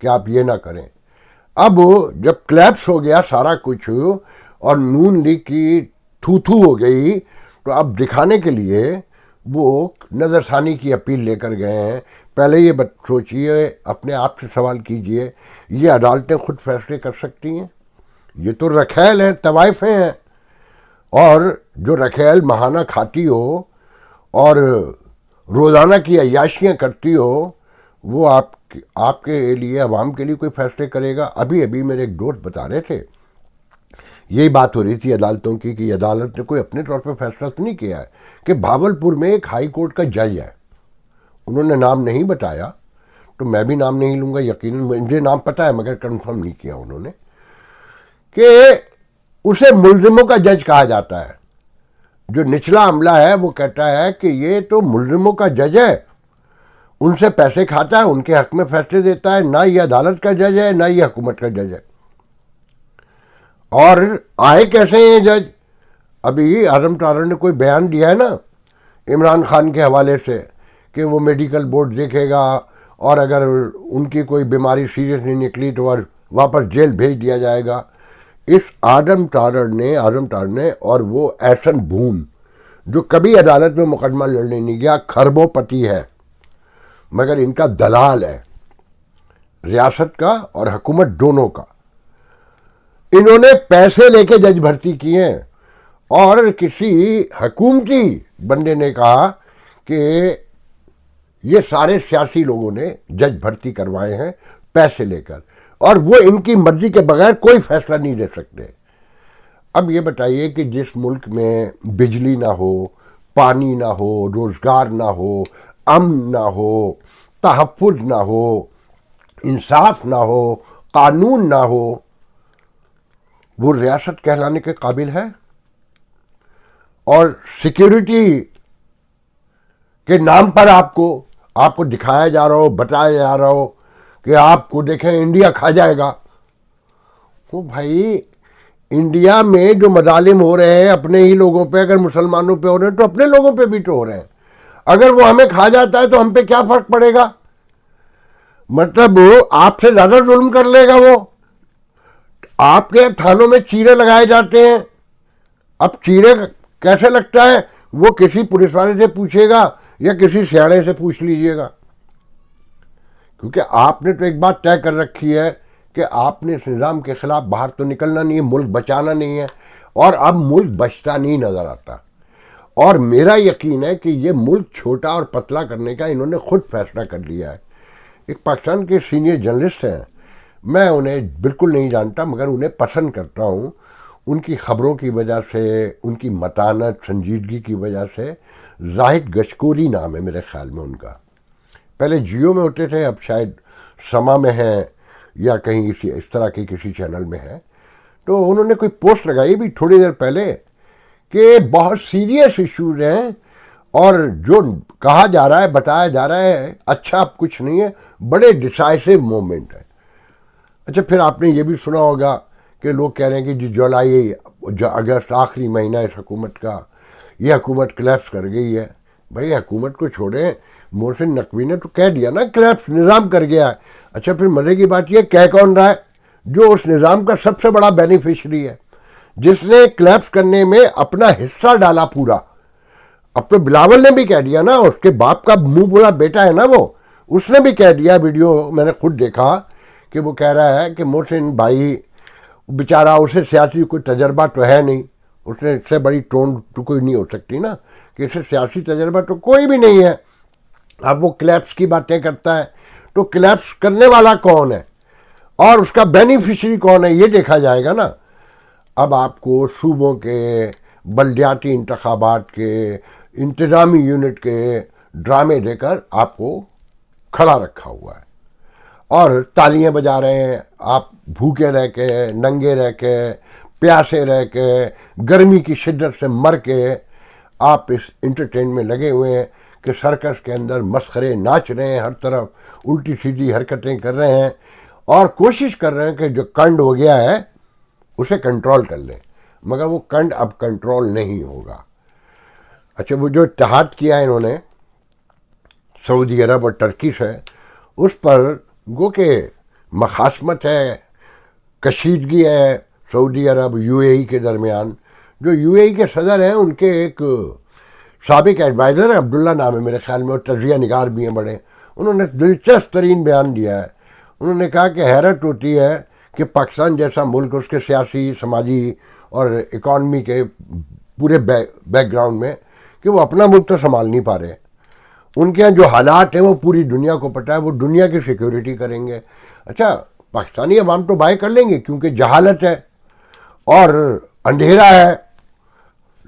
کہ آپ یہ نہ کریں. اب جب کلیپس ہو گیا سارا کچھ اور نون لیگ کی تھو تھو ہو گئی تو اب دکھانے کے لیے وہ نظر ثانی کی اپیل لے کر گئے ہیں. پہلے یہ سوچئے، اپنے آپ سے سوال کیجئے، یہ عدالتیں خود فیصلے کر سکتی ہیں؟ یہ تو رکھیل ہیں، طوائفیں ہیں. اور جو رکھیل ماہانہ کھاتی ہو اور روزانہ کی عیاشیاں کرتی ہو، وہ آپ کے لیے، عوام کے لیے کوئی فیصلے کرے گا؟ ابھی میرے ایک دوست بتا رہے تھے، یہی بات ہو رہی تھی عدالتوں کی، کہ عدالت نے کوئی اپنے طور پہ فیصلہ تو نہیں کیا ہے، کہ بھاولپور میں ایک ہائی کورٹ کا جج ہے، انہوں نے نام نہیں بتایا، تو میں بھی نام نہیں لوں گا، یقیناً مجھے نام پتہ ہے مگر کنفرم نہیں کیا انہوں نے، کہ اسے ملزموں کا جج کہا جاتا ہے. جو نچلا عملہ ہے وہ کہتا ہے کہ یہ تو ملزموں کا جج ہے، ان سے پیسے کھاتا ہے، ان کے حق میں فیصلے دیتا ہے، نہ یہ عدالت کا جج ہے نہ یہ حکومت کا جج ہے. اور آئے کیسے ہیں یہ جج؟ ابھی اعظم ٹارر نے کوئی بیان دیا ہے نا عمران خان کے حوالے سے، کہ وہ میڈیکل بورڈ دیکھے گا اور اگر ان کی کوئی بیماری سیریس نہیں نکلی تو واپس جیل بھیج دیا جائے گا. اس اعظم ٹارر نے اور وہ ایسن بھون جو کبھی عدالت میں مقدمہ لڑنے نہیں گیا، کھربوں پتی ہے مگر ان کا دلال ہے، ریاست کا اور حکومت دونوں کا. انہوں نے پیسے لے کے جج بھرتی کیے ہیں، اور کسی حکومتی بندے نے کہا کہ یہ سارے سیاسی لوگوں نے جج بھرتی کروائے ہیں پیسے لے کر، اور وہ ان کی مرضی کے بغیر کوئی فیصلہ نہیں دے سکتے. اب یہ بتائیے کہ جس ملک میں بجلی نہ ہو، پانی نہ ہو، روزگار نہ ہو، امن نہ ہو، تحفظ نہ ہو، انصاف نہ ہو، قانون نہ ہو، وہ ریاست کہلانے کے قابل ہے؟ اور سیکیورٹی کے نام پر آپ کو دکھایا جا رہا ہو، بتایا جا رہا ہو کہ آپ کو دیکھیں انڈیا کھا جائے گا. وہ بھائی انڈیا میں جو مظالم ہو رہے ہیں اپنے ہی لوگوں پہ، اگر مسلمانوں پہ ہو رہے ہیں تو اپنے لوگوں پہ بھی تو ہو رہے ہیں. اگر وہ ہمیں کھا جاتا ہے تو ہم پہ کیا فرق پڑے گا؟ مطلب آپ سے زیادہ ظلم کر لے گا وہ. آپ کے تھانوں میں چیرے لگائے جاتے ہیں، اب چیرے کیسے لگتا ہے وہ کسی پولیس والے سے پوچھے گا یا کسی سیاڑے سے پوچھ لیجئے گا، کیونکہ آپ نے تو ایک بات طے کر رکھی ہے کہ آپ نے اس نظام کے خلاف باہر تو نکلنا نہیں ہے، ملک بچانا نہیں ہے، اور اب ملک بچتا نہیں نظر آتا. اور میرا یقین ہے کہ یہ ملک چھوٹا اور پتلا کرنے کا انہوں نے خود فیصلہ کر لیا ہے. ایک پاکستان کے سینئر جرنلسٹ ہیں، میں انہیں بالکل نہیں جانتا مگر انہیں پسند کرتا ہوں، ان کی خبروں کی وجہ سے، ان کی متانت، سنجیدگی کی وجہ سے. زاہد گجکوری نام ہے میرے خیال میں ان کا، پہلے جیو میں ہوتے تھے، اب شاید سما میں ہیں یا کہیں اس طرح کے کسی چینل میں ہے. تو انہوں نے کوئی پوسٹ لگائی بھی تھوڑی دیر پہلے کہ بہت سیریس ایشوز ہیں، اور جو کہا جا رہا ہے، بتایا جا رہا ہے، اچھا اب کچھ نہیں ہے، بڑے ڈیسائسو مومنٹ ہے. اچھا پھر آپ نے یہ بھی سنا ہوگا کہ لوگ کہہ رہے ہیں کہ جی جولائی اگست آخری مہینہ اس حکومت کا، یہ حکومت کلیپس کر گئی ہے. بھئی حکومت کو چھوڑیں، محسن نقوی نے تو کہہ دیا نا کلیپس، نظام کر گیا ہے. اچھا پھر مزے کی بات یہ کہہ کون رہا ہے؟ جو اس نظام کا سب سے بڑا بینیفیشری ہے، جس نے کلیپس کرنے میں اپنا حصہ ڈالا پورا. اب تو بلاول نے بھی کہہ دیا نا، اس کے باپ کا منہ بولا بیٹا ہے نا وہ، اس نے بھی کہہ دیا، ویڈیو میں نے خود دیکھا کہ وہ کہہ رہا ہے کہ محسن بھائی بیچارہ، اسے سیاسی کوئی تجربہ تو ہے نہیں، اس نے اس سے بڑی ٹون تو کوئی نہیں ہو سکتی نا، کہ اسے سیاسی تجربہ تو کوئی بھی نہیں ہے. اب وہ کلیپس کی باتیں کرتا ہے، تو کلیپس کرنے والا کون ہے اور اس کا بینیفیشری کون ہے یہ دیکھا جائے گا نا. اب آپ کو صوبوں کے، بلدیاتی انتخابات کے، انتظامی یونٹ کے ڈرامے دے کر آپ کو کھڑا رکھا ہوا ہے، اور تالیاں بجا رہے ہیں. آپ بھوکے رہ کے، ننگے رہ کے، پیاسے رہ کے، گرمی کی شدت سے مر کے آپ اس انٹرٹین میں لگے ہوئے ہیں کہ سرکس کے اندر مسخرے ناچ رہے ہیں، ہر طرف الٹی سیدھی حرکتیں کر رہے ہیں، اور کوشش کر رہے ہیں کہ جو کنڈ ہو گیا ہے اسے کنٹرول کر لیں، مگر وہ کنڈ اب کنٹرول نہیں ہوگا. اچھا وہ جو اتحاد کیا ہے انہوں نے سعودی عرب اور ترکی سے، اس پر گو کہ مخاصمت ہے, کشیدگی ہے سعودی عرب یو اے ای کے درمیان. جو یو اے ای کے صدر ہیں ان کے ایک سابق ایڈوائزر ہیں, عبداللہ نام ہے میرے خیال میں, اور تجزیہ نگار بھی ہیں بڑے. انہوں نے دلچسپ ترین بیان دیا ہے. انہوں نے کہا کہ حیرت ہوتی ہے کہ پاکستان جیسا ملک, اس کے سیاسی, سماجی اور اکانومی کے پورے بیک گراؤنڈ میں, کہ وہ اپنا ملک تو سنبھال نہیں پا رہے. ان کے یہاں جو حالات ہیں وہ پوری دنیا کو پتہ ہے, وہ دنیا کی سیکیورٹی کریں گے. اچھا, پاکستانی عوام تو بائے کر لیں گے کیونکہ جہالت ہے اور اندھیرا ہے,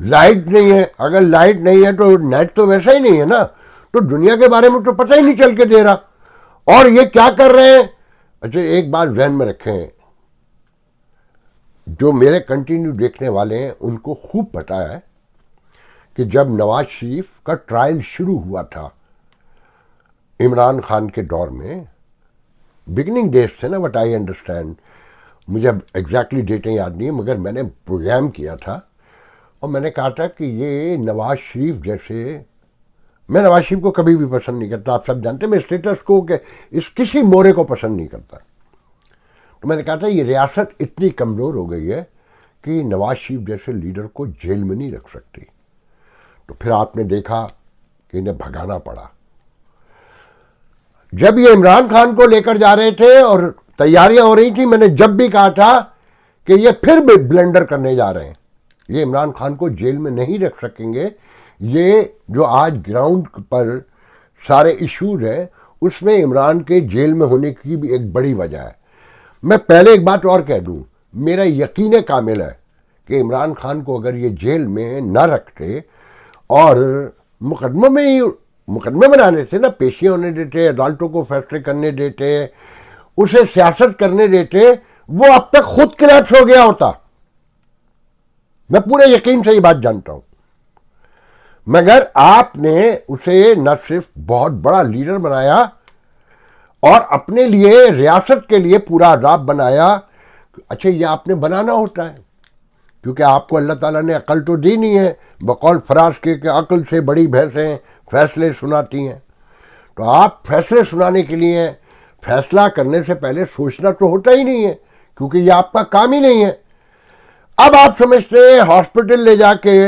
لائٹ نہیں ہے. اگر لائٹ نہیں ہے تو نیٹ تو ویسا ہی نہیں ہے نا, تو دنیا کے بارے میں تو پتہ ہی نہیں چل کے دے رہا. اور یہ کیا کر رہے ہیں؟ اچھا, ایک بات ذہن میں رکھیں, جو میرے کنٹینیو دیکھنے والے ہیں ان کو خوب پتہ ہے کہ جب نواز شریف کا ٹرائل شروع ہوا تھا عمران خان کے دور میں, بگننگ ڈیز سے نا, وٹ آئی انڈرسٹینڈ, مجھے اب ایگزیکٹلی ڈیٹیں یاد نہیں ہیں, مگر میں نے پروگرام کیا تھا اور میں نے کہا تھا کہ یہ نواز شریف جیسے, میں نواز شریف کو کبھی بھی پسند نہیں کرتا, آپ سب جانتے ہیں, میں اسٹیٹس کو کہ اس کسی مورے کو پسند نہیں کرتا. تو میں نے کہا تھا یہ ریاست اتنی کمزور ہو گئی ہے کہ نواز شریف جیسے لیڈر کو جیل میں نہیں رکھ سکتی. تو پھر آپ نے دیکھا کہ انہیں بھگانا پڑا. جب یہ عمران خان کو لے کر جا رہے تھے اور تیاریاں ہو رہی تھیں, میں نے جب بھی کہا تھا کہ یہ پھر بھی بلنڈر کرنے جا رہے ہیں, یہ عمران خان کو جیل میں نہیں رکھ سکیں گے. یہ جو آج گراؤنڈ پر سارے ایشوز ہیں اس میں عمران کے جیل میں ہونے کی بھی ایک بڑی وجہ ہے. میں پہلے ایک بات اور کہہ دوں, میرا یقین کامل ہے کہ عمران خان کو اگر یہ جیل میں نہ رکھتے اور مقدمے بنانے سے نا, پیشیاں ہونے دیتے, عدالتوں کو فیصلے کرنے دیتے, اسے سیاست کرنے دیتے, وہ اب تک خود کریپس ہو گیا ہوتا. میں پورے یقین سے یہ بات جانتا ہوں. مگر آپ نے اسے نہ صرف بہت بڑا لیڈر بنایا اور اپنے لیے, ریاست کے لیے پورا عذاب بنایا. اچھا, یہ آپ نے بنانا ہوتا ہے کیونکہ آپ کو اللہ تعالیٰ نے عقل تو دی نہیں ہے, بقول فراز کے کہ عقل سے بڑی بھینسیں فیصلے سناتی ہیں. تو آپ فیصلے سنانے کے لیے فیصلہ کرنے سے پہلے سوچنا تو ہوتا ہی نہیں ہے, کیونکہ یہ آپ کا کام ہی نہیں ہے. اب آپ سمجھتے ہیں ہاسپٹل لے جا کے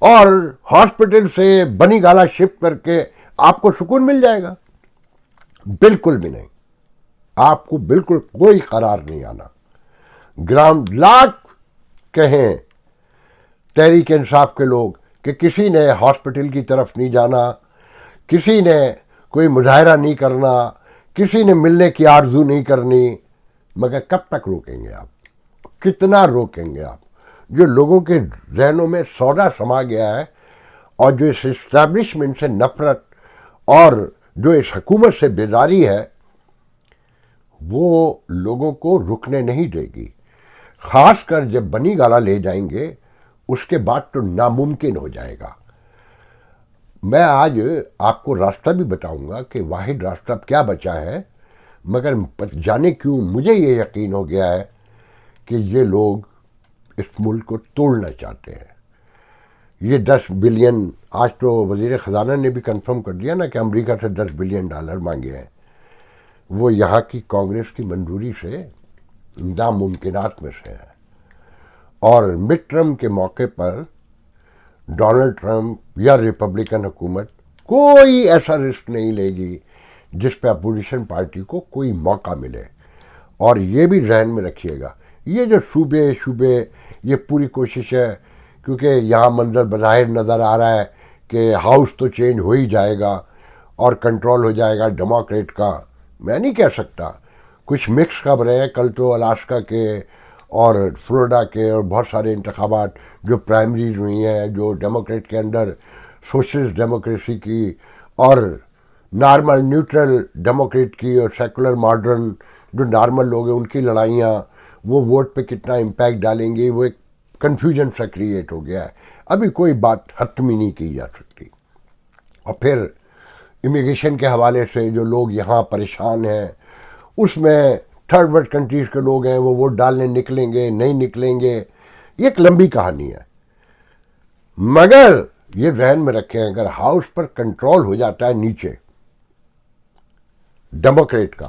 اور ہاسپٹل سے بنی گالا شفٹ کر کے آپ کو سکون مل جائے گا. بالکل بھی نہیں, آپ کو بالکل کوئی قرار نہیں آنا. گراؤنڈ لاکھ کہیں تحریک انصاف کے لوگ کہ کسی نے ہاسپٹل کی طرف نہیں جانا, کسی نے کوئی مظاہرہ نہیں کرنا, کسی نے ملنے کی آرزو نہیں کرنی. مگر کب تک روکیں گے آپ, کتنا روکیں گے آپ؟ جو لوگوں کے ذہنوں میں سودا سما گیا ہے اور جو اس اسٹیبلشمنٹ سے نفرت اور جو اس حکومت سے بیزاری ہے, وہ لوگوں کو رکنے نہیں دے گی. خاص کر جب بنی گالا لے جائیں گے اس کے بعد تو ناممکن ہو جائے گا. میں آج آپ کو راستہ بھی بتاؤں گا کہ واحد راستہ کیا بچا ہے, مگر جانے کیوں مجھے یہ یقین ہو گیا ہے کہ یہ لوگ اس ملک کو توڑنا چاہتے ہیں. یہ 10 بلین, آج تو وزیر خزانہ نے بھی کنفرم کر دیا نا کہ امریکہ سے $10 بلین مانگے ہیں, وہ یہاں کی کانگریس کی منظوری سے ناممکنات میں سے ہے. اور مڈ ٹرم کے موقع پر ڈونلڈ ٹرمپ یا ریپبلکن حکومت کوئی ایسا رسک نہیں لے گی جس پہ اپوزیشن پارٹی کو کوئی موقع ملے. اور یہ بھی ذہن میں رکھیے گا, یہ جو صوبے یہ پوری کوشش ہے, کیونکہ یہاں منظر بظاہر نظر آ رہا ہے کہ ہاؤس تو چینج ہو ہی جائے گا اور کنٹرول ہو جائے گا ڈیموکریٹ کا. میں نہیں کہہ سکتا, کچھ مکس خبریں ہیں. کل تو الاسکا کے اور فلوریڈا کے اور بہت سارے انتخابات جو پرائمریز ہوئی ہیں, جو ڈیموکریٹ کے اندر سوشلسٹ ڈیموکریسی کی اور نارمل نیوٹرل ڈیموکریٹ کی اور سیکولر ماڈرن جو نارمل لوگ ہیں ان کی لڑائیاں, وہ ووٹ پہ کتنا امپیکٹ ڈالیں گی, وہ ایک کنفیوژن سا کریٹ ہو گیا ہے. ابھی کوئی بات حتمی نہیں کی جا سکتی. اور پھر امیگریشن کے حوالے سے جو لوگ یہاں پریشان ہیں, اس میں تھرڈ ورلڈ کنٹریز کے لوگ ہیں, وہ ووٹ ڈالنے نکلیں گے نہیں نکلیں گے, یہ ایک لمبی کہانی ہے. مگر یہ ذہن میں رکھیں, اگر ہاؤس پر کنٹرول ہو جاتا ہے نیچے ڈیموکریٹ کا,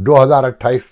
2028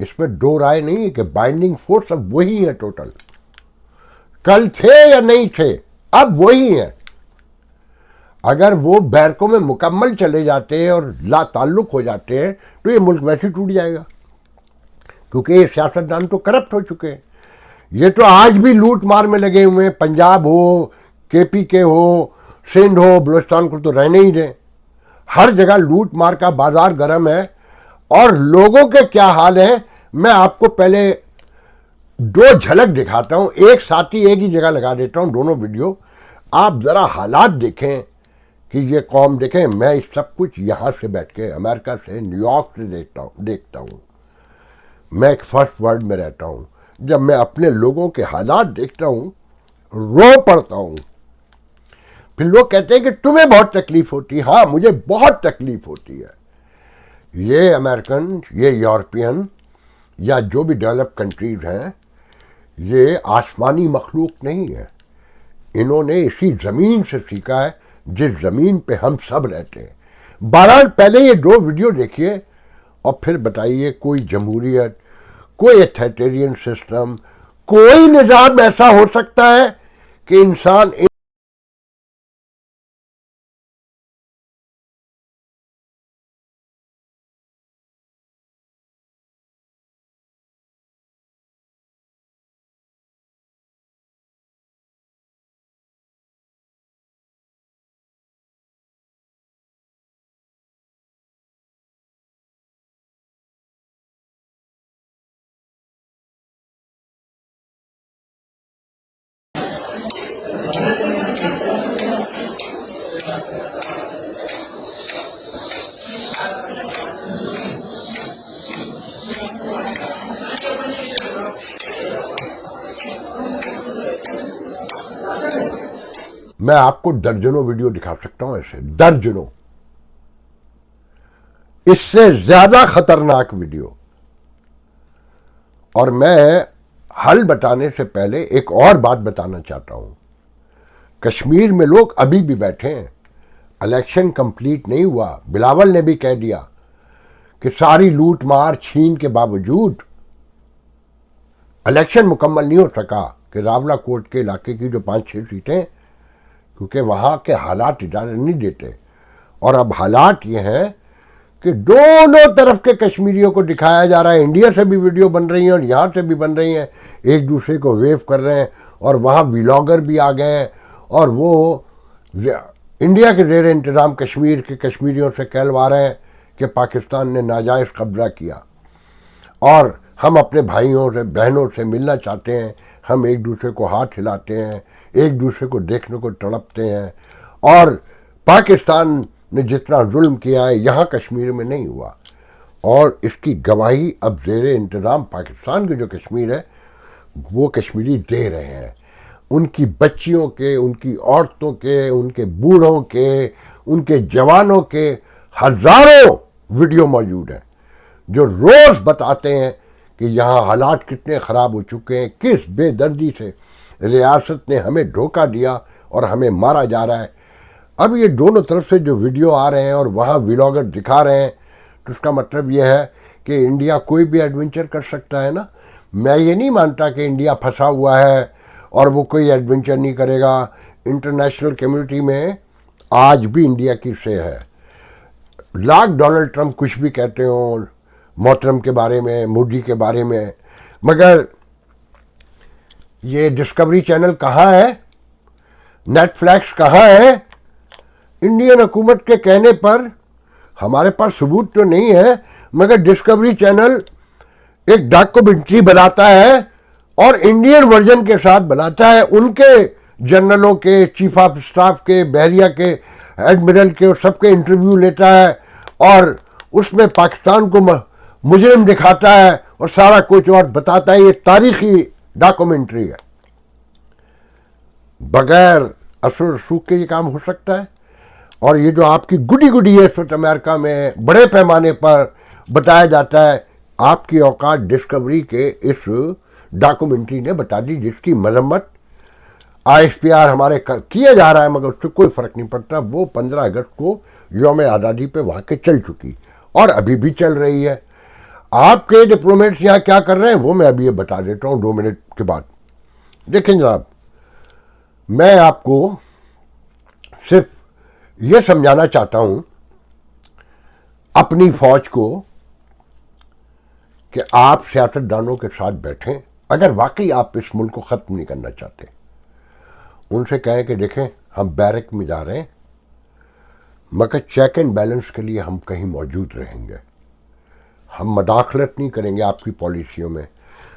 اس میں دو رائے نہیں ہے کہ بائنڈنگ فورس اب وہی ہے ٹوٹل. کل تھے یا نہیں تھے اب وہی ہیں. اگر وہ بیرکوں میں مکمل چلے جاتے ہیں اور لا تعلق ہو جاتے ہیں تو یہ ملک ویسے ٹوٹ جائے گا، کیونکہ یہ سیاستدان تو کرپٹ ہو چکے ہیں. یہ تو آج بھی لوٹ مار میں لگے ہوئے ہیں. پنجاب ہو، کے پی کے ہو، سندھ ہو، بلوچستان کو تو رہنے ہی دیں. ہر جگہ لوٹ مار کا بازار گرم ہے. اور لوگوں کے کیا حال ہیں میں آپ کو پہلے دو جھلک دکھاتا ہوں. ایک ساتھی ایک ہی جگہ لگا دیتا ہوں دونوں ویڈیو. آپ ذرا حالات دیکھیں کہ یہ قوم دیکھیں. میں سب کچھ یہاں سے بیٹھ کے امریکہ سے نیو یارک سے دیکھتا ہوں. میں ایک فرسٹ ورلڈ میں رہتا ہوں. جب میں اپنے لوگوں کے حالات دیکھتا ہوں رو پڑتا ہوں. پھر لوگ کہتے ہیں کہ تمہیں بہت تکلیف ہوتی ہے. ہاں مجھے بہت تکلیف ہوتی ہے. یہ امریکن، یہ یورپین یا جو بھی ڈیولپ کنٹریز ہیں یہ آسمانی مخلوق نہیں ہے. انہوں نے اسی زمین سے سیکھا ہے جس زمین پہ ہم سب رہتے ہیں. بہرحال پہلے یہ دو ویڈیو دیکھیے اور پھر بتائیے کوئی جمہوریت، کوئی ایتھیٹیرین سسٹم، کوئی نظام ایسا ہو سکتا ہے کہ انسان میں آپ کو درجنوں ویڈیو دکھا سکتا ہوں ایسے، درجنوں. اس سے زیادہ خطرناک ویڈیو. اور میں حل بتانے سے پہلے ایک اور بات بتانا چاہتا ہوں. کشمیر میں لوگ ابھی بھی بیٹھے ہیں. الیکشن کمپلیٹ نہیں ہوا. بلاول نے بھی کہہ دیا کہ ساری لوٹ مار چھین کے باوجود الیکشن مکمل نہیں ہو سکا کہ راولہ کوٹ کے علاقے کی جو 5-6 سیٹیں، کیونکہ وہاں کے حالات اجازت نہیں دیتے. اور اب حالات یہ ہیں کہ دونوں طرف کے کشمیریوں کو دکھایا جا رہا ہے. انڈیا سے بھی ویڈیو بن رہی ہیں اور یہاں سے بھی بن رہی ہیں. ایک دوسرے کو ویو کر رہے ہیں اور وہاں ولاگر بھی آ گئے ہیں اور وہ انڈیا کے زیر انتظام کشمیر کے کشمیریوں سے کہلوا رہے ہیں کہ پاکستان نے ناجائز قبضہ کیا اور ہم اپنے بھائیوں سے بہنوں سے ملنا چاہتے ہیں. ہم ایک دوسرے کو ہاتھ ہلاتے ہیں، ایک دوسرے کو دیکھنے کو تڑپتے ہیں. اور پاکستان نے جتنا ظلم کیا ہے یہاں کشمیر میں نہیں ہوا. اور اس کی گواہی اب زیر انتظام پاکستان کی جو کشمیر ہے وہ کشمیری دے رہے ہیں. ان کی بچیوں کے، ان کی عورتوں کے، ان کے بوڑھوں کے، ان کے جوانوں کے ہزاروں ویڈیو موجود ہیں جو روز بتاتے ہیں کہ یہاں حالات کتنے خراب ہو چکے ہیں. کس بے دردی سے ریاست نے ہمیں دھوکہ دیا اور ہمیں مارا جا رہا ہے. اب یہ دونوں طرف سے جو ویڈیو آ رہے ہیں اور وہاں ولاگر دکھا رہے ہیں تو اس کا مطلب یہ ہے کہ انڈیا کوئی بھی ایڈونچر کر سکتا ہے نا. میں یہ نہیں مانتا کہ انڈیا پھنسا ہوا ہے اور وہ کوئی ایڈونچر نہیں کرے گا. انٹرنیشنل کمیونٹی میں آج بھی انڈیا کی سے ہے. لاکھ ڈونلڈ ٹرمپ کچھ بھی کہتے ہوں محترم کے بارے میں، مودی کے بارے میں، مگر یہ ڈسکوری چینل کہاں ہے؟ نیٹ فلیکس کہاں ہے؟ انڈین حکومت کے کہنے پر ہمارے پاس ثبوت تو نہیں ہے مگر ڈسکوری چینل ایک ڈاکومنٹری بناتا ہے اور انڈین ورژن کے ساتھ بناتا ہے. ان کے جنرلوں کے، چیف آف اسٹاف کے، بحریہ کے ایڈمرل کے اور سب کے انٹرویو لیتا ہے اور اس میں پاکستان کو مجرم دکھاتا ہے اور سارا کچھ اور بتاتا ہے. یہ تاریخی ڈاکومنٹری ہے. بغیر اثر رسوخ کے یہ کام ہو سکتا ہے. اور یہ جو آپ کی گڈی گڈی ہے اس وقت امریکہ میں بڑے پیمانے پر بتایا جاتا ہے، آپ کی اوقات ڈسکوری کے اس ڈاکومنٹری نے بتا دی جس کی مرمت آئی ایس پی آر ہمارے کیا جا رہا ہے مگر اس سے کوئی فرق نہیں پڑتا. وہ 15 اگست کو یوم آزادی پہ وہاں کے چل چکی اور ابھی بھی چل رہی ہے. آپ کے ڈپلومیٹس یہاں کیا کر رہے ہیں وہ میں ابھی یہ بتا دیتا ہوں 2 منٹ کے بعد. دیکھیں جناب، میں آپ کو صرف یہ سمجھانا چاہتا ہوں اپنی فوج کو کہ آپ سیاستدانوں کے ساتھ بیٹھیں. اگر واقعی آپ اس ملک کو ختم نہیں کرنا چاہتے، ان سے کہیں کہ دیکھیں ہم بیرک میں جا رہے ہیں، مگر چیک اینڈ بیلنس کے لیے ہم کہیں موجود رہیں گے. ہم مداخلت نہیں کریں گے آپ کی پالیسیوں میں،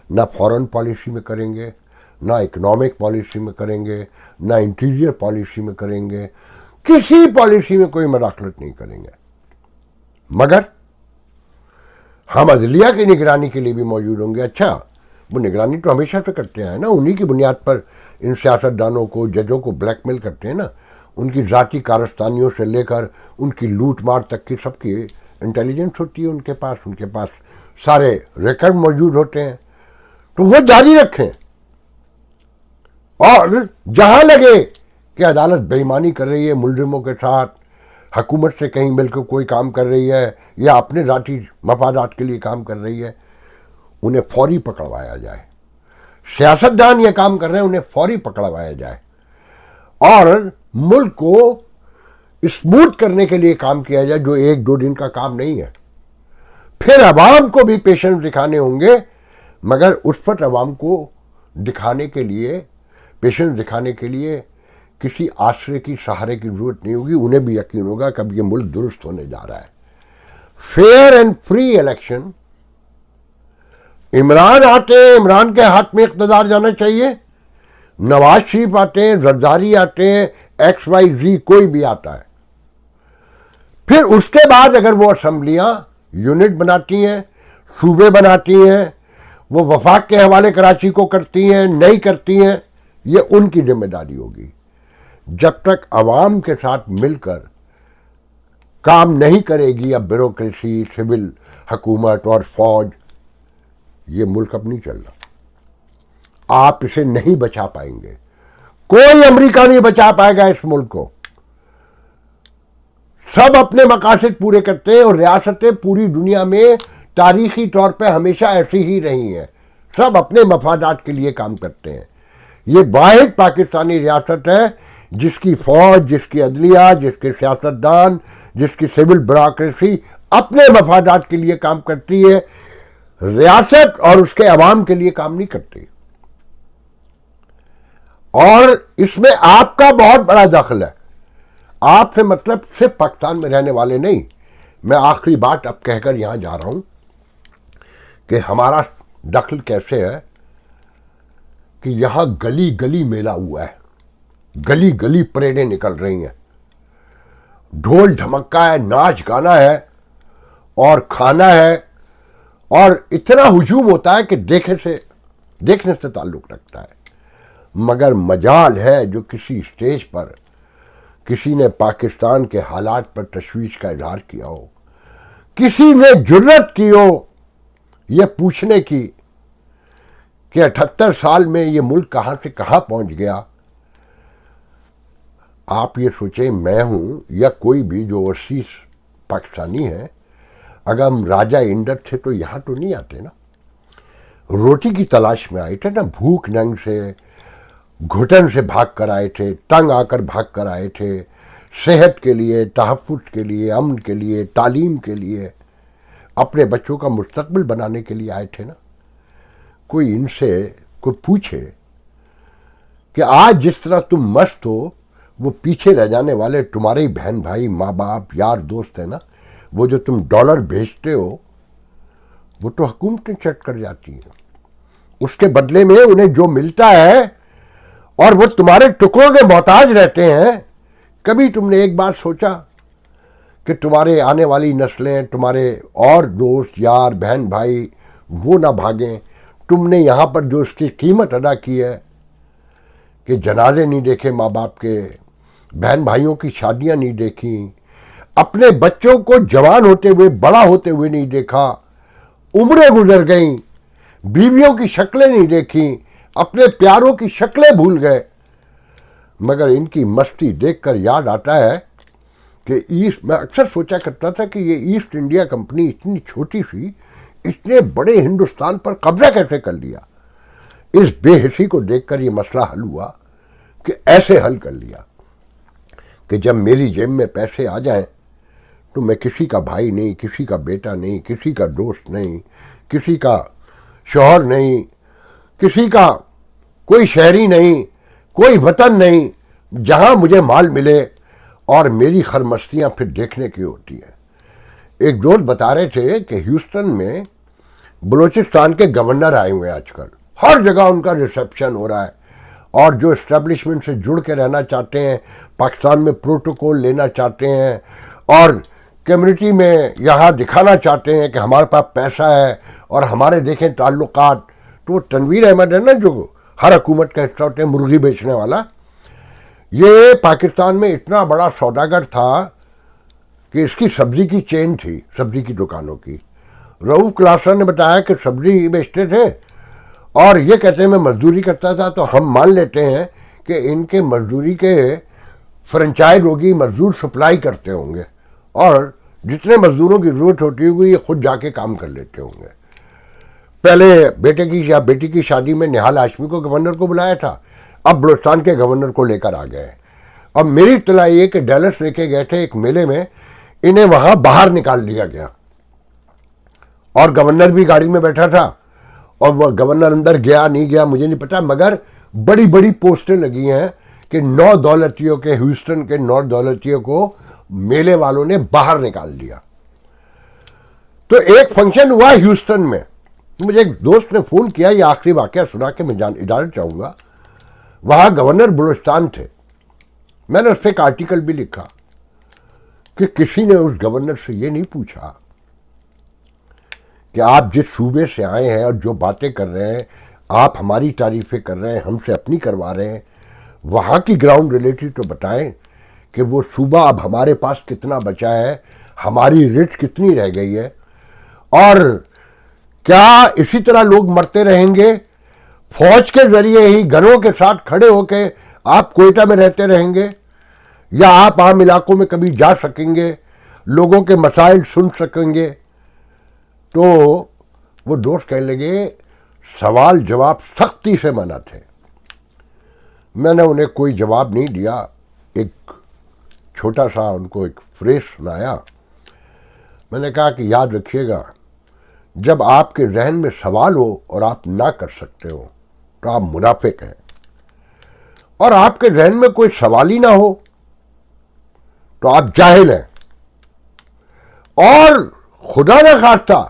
نہ فورن پالیسی میں کریں گے، نہ اکنامک پالیسی میں کریں گے، نہ انٹیریئر پالیسی میں کریں گے. کسی پالیسی میں کوئی مداخلت نہیں کریں گے. مگر ہم عدلیہ کی نگرانی کے لیے بھی موجود ہوں گے. اچھا، وہ نگرانی تو ہمیشہ سے کرتے ہیں نا، انہی کی بنیاد پر ان سیاستدانوں کو، ججوں کو بلیک میل کرتے ہیں نا. ان کی ذاتی کارستانیوں سے لے کر ان کی لوٹ مار تک کی سب کی انٹیلیجنس ہوتی ہے ان کے پاس سارے ریکارڈ موجود ہوتے ہیں. تو وہ جاری رکھیں، اور جہاں لگے کہ عدالت بے ایمانی کر رہی ہے ملزموں کے ساتھ، حکومت سے کہیں مل کے کوئی کام کر رہی ہے یا اپنے ذاتی مفادات کے لیے کام کر رہی ہے، انہیں فوری پکڑوایا جائے. سیاستدان یہ کام کر رہے ہیں، انہیں فوری پکڑوایا جائے اور ملک کو اسموتھ کرنے کے لیے کام کیا جائے، جو 1-2 دن کا کام نہیں ہے. پھر عوام کو بھی پیشنس دکھانے ہوں گے، مگر اس وقت عوام کو دکھانے کے لیے، پیشنس دکھانے کے لیے کسی آسرے کی، سہارے کی ضرورت نہیں ہوگی. انہیں بھی یقین ہوگا کہ اب یہ ملک درست ہونے جا رہا ہے. Fair and free election. Imran آتے ہیں، عمران کے ہاتھ میں اقتدار جانا چاہیے. نواز شریف آتے ہیں، زرداری آتے ہیں، XYZ کوئی بھی آتا ہے. پھر اس کے بعد اگر وہ اسمبلیاں یونٹ بناتی ہیں، صوبے بناتی ہیں، وہ وفاق کے حوالے کراچی کو کرتی ہیں، نہیں کرتی ہیں، یہ ان کی ذمہ داری ہوگی. جب تک عوام کے ساتھ مل کر کام نہیں کرے گی اب بیوروکریسی، سول حکومت اور فوج، یہ ملک اب نہیں چل رہا. آپ اسے نہیں بچا پائیں گے. کوئی امریکہ نہیں بچا پائے گا اس ملک کو. سب اپنے مقاصد پورے کرتے ہیں، اور ریاستیں پوری دنیا میں تاریخی طور پہ ہمیشہ ایسی ہی رہی ہیں. سب اپنے مفادات کے لیے کام کرتے ہیں. یہ واحد پاکستانی ریاست ہے جس کی فوج، جس کی عدلیہ، جس کے سیاستدان، جس کی سول بیوروکریسی اپنے مفادات کے لیے کام کرتی ہے، ریاست اور اس کے عوام کے لیے کام نہیں کرتی. اور اس میں آپ کا بہت بڑا دخل ہے. آپ سے مطلب صرف پاکستان میں رہنے والے نہیں. میں آخری بات اب کہہ کر یہاں جا رہا ہوں کہ ہمارا دخل کیسے ہے کہ یہاں گلی گلی میلہ ہوا ہے، گلی گلی پریڈیں نکل رہی ہیں، ڈھول ڈھمکا ہے، ناچ گانا ہے اور کھانا ہے، اور اتنا ہجوم ہوتا ہے کہ دیکھنے سے تعلق رکھتا ہے. مگر مجال ہے جو کسی اسٹیج پر کسی نے پاکستان کے حالات پر تشویش کا اظہار کیا ہو، کسی نے جرت کی ہو یہ پوچھنے کی کہ 78 سال میں یہ ملک کہاں سے کہاں پہنچ گیا. آپ یہ سوچیں، میں ہوں یا کوئی بھی جو اوورسیز پاکستانی ہے، اگر ہم راجہ انڈر تھے تو یہاں تو نہیں آتے نا. روٹی کی تلاش میں آئے تھے نا، بھوک ننگ سے، گھٹن سے بھاگ کر آئے تھے، تنگ آ کر بھاگ کر آئے تھے، صحت کے لیے، تحفظ کے لیے، امن کے لیے، تعلیم کے لیے، اپنے بچوں کا مستقبل بنانے کے لیے آئے تھے نا. کوئی ان سے کوئی پوچھے کہ آج جس طرح تم مست ہو، وہ پیچھے رہ جانے والے تمہارے بہن بھائی، ماں باپ، یار دوست ہیں نا، وہ جو تم ڈالر بھیجتے ہو وہ تو حکومتیں چٹ کر جاتی ہیں. اس کے بدلے میں انہیں جو ملتا ہے، اور وہ تمہارے ٹکڑوں کے محتاج رہتے ہیں. کبھی تم نے ایک بار سوچا کہ تمہارے آنے والی نسلیں، تمہارے اور دوست، یار، بہن بھائی وہ نہ بھاگیں؟ تم نے یہاں پر جو اس کی قیمت ادا کی ہے کہ جنازے نہیں دیکھے ماں باپ کے، بہن بھائیوں کی شادیاں نہیں دیکھی، اپنے بچوں کو جوان ہوتے ہوئے، بڑا ہوتے ہوئے نہیں دیکھا، عمریں گزر گئیں، بیویوں کی شکلیں نہیں دیکھیں، اپنے پیاروں کی شکلیں بھول گئے. مگر ان کی مستی دیکھ کر یاد آتا ہے کہ میں اکثر سوچا کرتا تھا کہ یہ ایسٹ انڈیا کمپنی اتنی چھوٹی سی، اتنے بڑے ہندوستان پر قبضہ کیسے کر لیا؟ اس بے حسی کو دیکھ کر یہ مسئلہ حل ہوا کہ ایسے حل کر لیا کہ جب میری جیب میں پیسے آ جائیں تو میں کسی کا بھائی نہیں، کسی کا بیٹا نہیں، کسی کا دوست نہیں، کسی کا شوہر نہیں، کسی کا کوئی شہری نہیں، کوئی وطن نہیں، جہاں مجھے مال ملے اور میری خرمستیاں پھر دیکھنے کی ہوتی ہیں۔ ایک دوست بتا رہے تھے کہ ہیوسٹن میں بلوچستان کے گورنر آئے ہوئے ہیں آج کل، ہر جگہ ان کا ریسیپشن ہو رہا ہے، اور جو اسٹیبلشمنٹ سے جڑ کے رہنا چاہتے ہیں، پاکستان میں پروٹوکول لینا چاہتے ہیں اور کمیونٹی میں یہاں دکھانا چاہتے ہیں کہ ہمارے پاس پیسہ ہے اور ہمارے دیکھیں تعلقات، تو وہ تنویر احمد ہے نا جو ہر حکومت کا حصہ ہوتے ہیں، مرغی بیچنے والا، یہ پاکستان میں اتنا بڑا سوداگر تھا کہ اس کی سبزی کی چین تھی، سبزی کی دکانوں کی۔ رؤوف کلاسر نے بتایا کہ سبزی بیچتے تھے اور یہ کہتے ہیں میں مزدوری کرتا تھا، تو ہم مان لیتے ہیں کہ ان کے مزدوری کے فرنچائز ہوگی، مزدور سپلائی کرتے ہوں گے، اور جتنے مزدوروں کی ضرورت ہوتی ہوگی یہ خود جا کے کام کر لیتے ہوں گے۔ پہلے بیٹے کی یا بیٹی کی شادی میں نہال ہاشمی کو گورنر کو بلایا تھا، اب بلوچستان کے گورنر کو لے کر آ گئے۔ اب میری اطلاع یہ کہ ڈیلس لے کے گئے تھے ایک میلے میں، انہیں وہاں باہر نکال دیا گیا اور گورنر بھی گاڑی میں بیٹھا تھا، اور وہ گورنر اندر گیا نہیں گیا مجھے نہیں پتا، مگر بڑی بڑی پوسٹیں لگی ہیں کہ 9 دولتیوں کے، ہیوسٹن کے 9 دولتیوں کو میلے والوں نے باہر نکال دیا۔ تو ایک فنکشن ہوا ہیوسٹن میں، مجھے ایک دوست نے فون کیا، یہ آخری واقعہ سنا کہ میں اجازت چاہوں گا، وہاں گورنر بلوچستان تھے، میں نے اس پہ ایک آرٹیکل بھی لکھا کہ کسی نے اس گورنر سے یہ نہیں پوچھا کہ آپ جس صوبے سے آئے ہیں اور جو باتیں کر رہے ہیں، آپ ہماری تعریفیں کر رہے ہیں، ہم سے اپنی کروا رہے ہیں، وہاں کی گراؤنڈ ریلیٹی تو بتائیں کہ وہ صوبہ اب ہمارے پاس کتنا بچا ہے، ہماری ریٹ کتنی رہ گئی ہے، اور کیا اسی طرح لوگ مرتے رہیں گے؟ فوج کے ذریعے ہی گنوں کے ساتھ کھڑے ہو کے آپ کوئٹہ میں رہتے رہیں گے، یا آپ عام علاقوں میں کبھی جا سکیں گے، لوگوں کے مسائل سن سکیں گے؟ تو وہ دوست کہنے لگے سوال جواب سختی سے منع تھے۔ میں نے انہیں کوئی جواب نہیں دیا، ایک چھوٹا سا ان کو ایک فریز سنایا۔ میں نے کہا کہ یاد رکھیے گا، جب آپ کے ذہن میں سوال ہو اور آپ نہ کر سکتے ہو تو آپ منافق ہیں، اور آپ کے ذہن میں کوئی سوال ہی نہ ہو تو آپ جاہل ہیں، اور خدا نہ خواستہ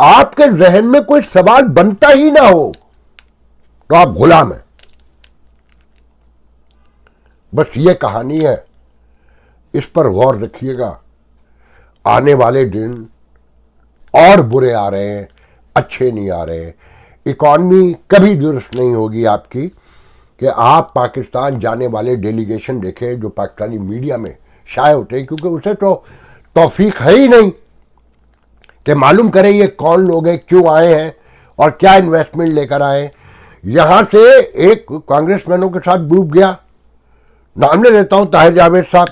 آپ کے ذہن میں کوئی سوال بنتا ہی نہ ہو تو آپ غلام ہیں۔ بس یہ کہانی ہے، اس پر غور رکھیے گا۔ آنے والے دن اور برے آ رہے ہیں، اچھے نہیں آ رہے۔ اکانومی کبھی درست نہیں ہوگی آپ کی کہ آپ پاکستان جانے والے ڈیلیگیشن دیکھیں جو پاکستانی میڈیا میں شائع ہوتے ہیں، کیونکہ اسے تو توفیق ہے ہی نہیں کہ معلوم کریں یہ کون لوگ ہیں، کیوں آئے ہیں اور کیا انویسٹمنٹ لے کر آئے ہیں۔ یہاں سے ایک کانگریس مینوں کے ساتھ گروپ گیا، نام لے لیتا ہوں، طاہر جاوید صاحب،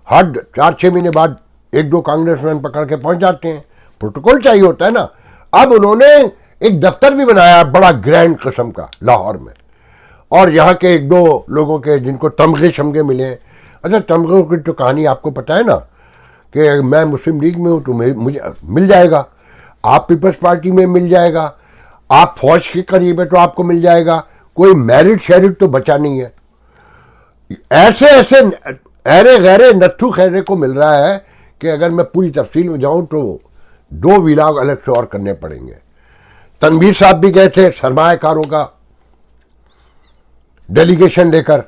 ہر 4-6 مہینے بعد 1-2 کانگریس مین پکڑ کے پہنچ جاتے ہیں، پروٹوکول چاہیے ہوتا ہے نا۔ اب انہوں نے ایک دفتر بھی بنایا بڑا گرینڈ قسم کا لاہور میں، اور یہاں کے 1-2 لوگوں کے جن کو تمغے شمغے ملے ہیں۔ اچھا، تمغوں کی تو کہانی آپ کو پتہ ہے نا کہ میں مسلم لیگ میں ہوں تو مجھے مل جائے گا، آپ پیپلز پارٹی میں مل جائے گا، آپ فوج کے قریب ہے تو آپ کو مل جائے گا، کوئی میرٹ شیرٹ تو بچا نہیں ہے۔ ایسے ایرے غیرے نتھو خیرے کو مل رہا ہے کہ اگر میں پوری تفصیل میں جاؤں تو 2 ولاگ الگ سے اور کرنے پڑیں گے۔ تنویر صاحب بھی گئے تھے سرمایہ کاروں کا ڈیلیگیشن لے کر،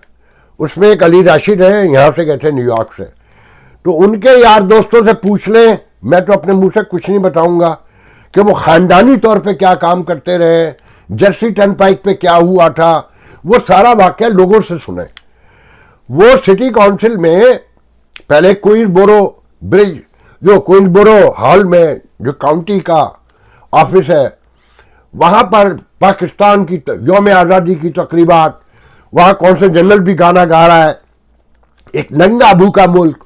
اس میں ایک علی راشد ہیں، یہاں سے گئے تھے نیو یارک سے، تو ان کے یار دوستوں سے پوچھ لیں، میں تو اپنے منہ سے کچھ نہیں بتاؤں گا کہ وہ خاندانی طور پہ کیا کام کرتے رہے، جرسی ٹرن پائک پہ کیا ہوا تھا، وہ سارا واقعہ لوگوں سے سنیں۔ وہ سٹی کونسل میں پہلے کوئنز بورو برج، جو کوئنز بورو ہال میں جو کاؤنٹی کا آفس ہے، وہاں پر پاکستان کی یوم آزادی کی تقریبات، وہاں کونسل جنرل بھی گانا گا رہا ہے، ایک ننگا بھوکا ملک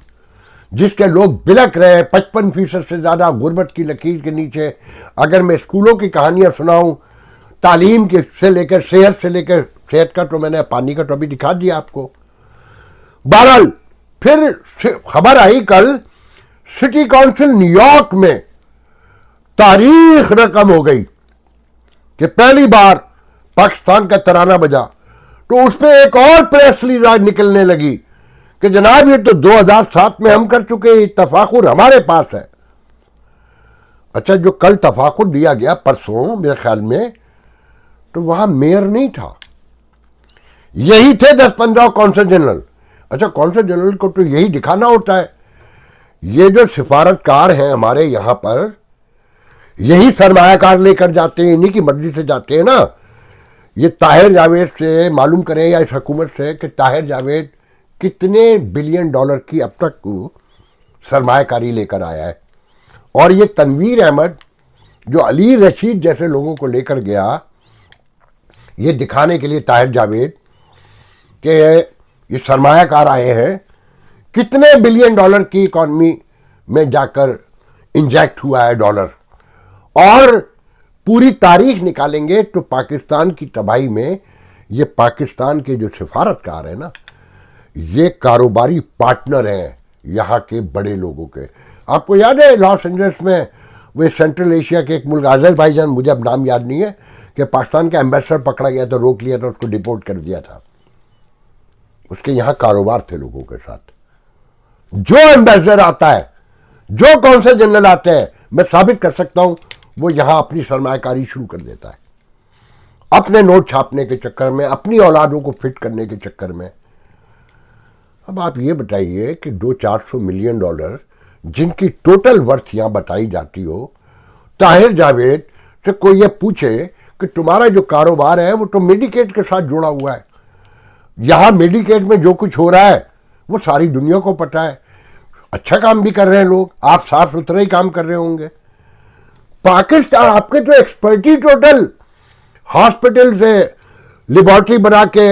جس کے لوگ بلک رہے ہیں 55% سے زیادہ غربت کی لکیر کے نیچے. اگر میں اسکولوں کی کہانیاں سناؤں, تعلیم کے سے لے کر صحت کا تو میں نے پانی کا تو ابھی دکھا دیا آپ کو. بہرحال پھر خبر آئی کل سٹی کونسل نیو یارک میں تاریخ رقم ہو گئی کہ پہلی بار پاکستان کا ترانہ بجا. تو اس پہ ایک اور پریس ریلیز نکلنے لگی کہ جناب یہ تو 2007 میں ہم کر چکے, تفاخر ہمارے پاس ہے. اچھا, جو کل تفاخر دیا گیا پرسوں میرے خیال میں, تو وہاں میئر نہیں تھا, یہی تھے 10-15 کونسل جنرل. اچھا, کونسل جنرل کو تو یہی دکھانا ہوتا ہے. یہ جو سفارتکار ہیں ہمارے یہاں پر, یہی سرمایہ کار لے کر جاتے ہیں, انہی کی مرضی سے جاتے ہیں نا. یہ طاہر جاوید سے معلوم کریں یا اس حکومت سے کہ طاہر جاوید کتنے بلین ڈالر کی اب تک سرمایہ کاری لے کر آیا ہے. اور یہ تنویر احمد جو علی رشید جیسے لوگوں کو لے کر گیا یہ دکھانے کے لیے, طاہر جاوید, کہ یہ سرمایہ کار آئے ہیں, کتنے بلین ڈالر کی اکانومی میں جا کر انجیکٹ ہوا ہے ڈالر. اور پوری تاریخ نکالیں گے تو پاکستان کی تباہی میں یہ پاکستان کے جو سفارتکار ہیں نا, یہ کاروباری پارٹنر ہیں یہاں کے بڑے لوگوں کے. آپ کو یاد ہے لاس اینجلس میں وہ سینٹرل ایشیا کے ایک ملک آذربائیجان, مجھے اب نام یاد نہیں ہے, کہ پاکستان کا ایمبیسڈر پکڑا گیا تو روک لیا تھا, اس کو ڈیپورٹ کر دیا تھا. اس کے یہاں کاروبار تھے لوگوں کے ساتھ. جو ایمبیسڈر آتا ہے, جو کونسل جنرل آتے ہیں, میں ثابت کر سکتا ہوں وہ یہاں اپنی سرمایہ کاری شروع کر دیتا ہے, اپنے نوٹ چھاپنے کے چکر میں, اپنی اولادوں کو فٹ کرنے کے چکر میں. اب آپ یہ بتائیے کہ 200-400 ملین ڈالر جن کی ٹوٹل ورتھ یہاں بتائی جاتی ہو, طاہر جاوید سے کوئی یہ پوچھے کہ تمہارا جو کاروبار ہے وہ تو میڈیکیٹ کے ساتھ جڑا ہوا ہے, یہاں میڈیکیٹ میں جو کچھ ہو رہا ہے وہ ساری دنیا کو پتہ ہے. اچھا کام بھی کر رہے ہیں لوگ, آپ صاف ستھرا ہی کام کر رہے ہوں گے. پاکستان آپ کے تو ایکسپرٹی ٹوٹل ہاسپٹل سے لیبارٹری بنا کے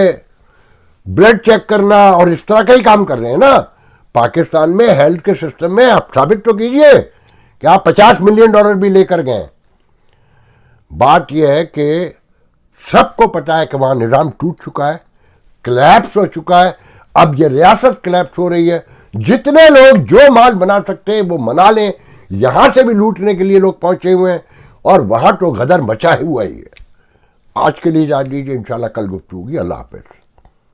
بلڈ چیک کرنا اور اس طرح کا ہی کام کر رہے ہیں نا. پاکستان میں ہیلتھ کے سسٹم میں آپ ثابت تو کیجئے کہ آپ 50 ملین ڈالر بھی لے کر گئے. بات یہ ہے کہ سب کو پتا ہے کہ وہاں نظام ٹوٹ چکا ہے, کلیپس ہو چکا ہے. اب یہ ریاست کلیپس ہو رہی ہے, جتنے لوگ جو مال بنا سکتے ہیں وہ منا لیں. یہاں سے بھی لوٹنے کے لیے لوگ پہنچے ہوئے ہیں اور وہاں تو غدر مچا ہوا ہی ہے. آج کے لیے اجازت دیجیے, انشاءاللہ کل گفتگو ہوگی. اللہ حافظ.